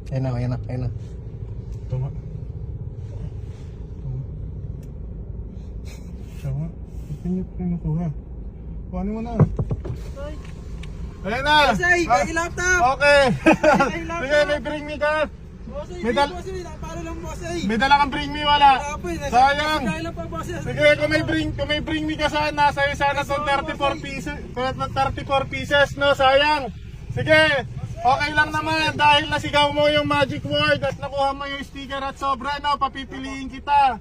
Ayun na, ayun na, ayun na. Ito nga. Siya nga. Ito niyo pinukuha. Kuhanin mo na. Ayan na! Bossay, kay laptop! Okay! Kay laptop! Sige, may bring me ka! Bossay, May dal- bossay, paano lang bossay? May dala kang bring me, wala! Sayang! Kaya lang pa bossay. Sige, kung may bring me ka sana, sa'yo sana itong 34 pieces, no? Sayang! Sige! Okay lang naman, dahil nasigaw mo yung magic word at nakuha mo yung sticker at sobra, no? Papipiliin kita.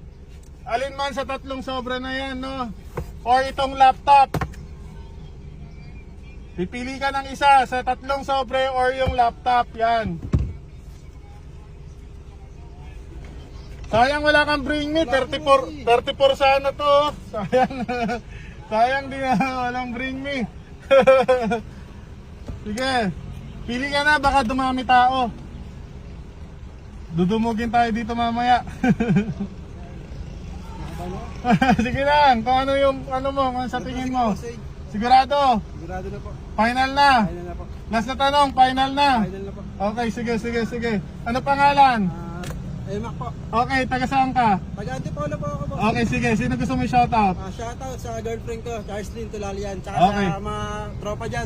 Alin man sa tatlong sobra na yan, no? Or itong laptop. Pipili ka ng isa sa tatlong sobre or yung laptop, yan. Sayang wala kang bring me, 34 sana to. Sayang. Sayang din na walang bring me. Sige, pili ka na, baka dumami tao. Dudumugin tayo dito mamaya. Sige lang, kung ano yung ano mo, kung sa tingin mo. Sigurado? Sigurado na po. Final na. Final na po. Last na tanong, final na. Final na po. Okay, sige. Ano pangalan? Emak po. Okay, taga saan ka? Taga-Antipolo po ako po. Okay, sige. Sino gusto mo i-shoutout? Shoutout sa girlfriend ko, Charleslyn Tulalian. Tsaka Okay. sa mga tropa dyan.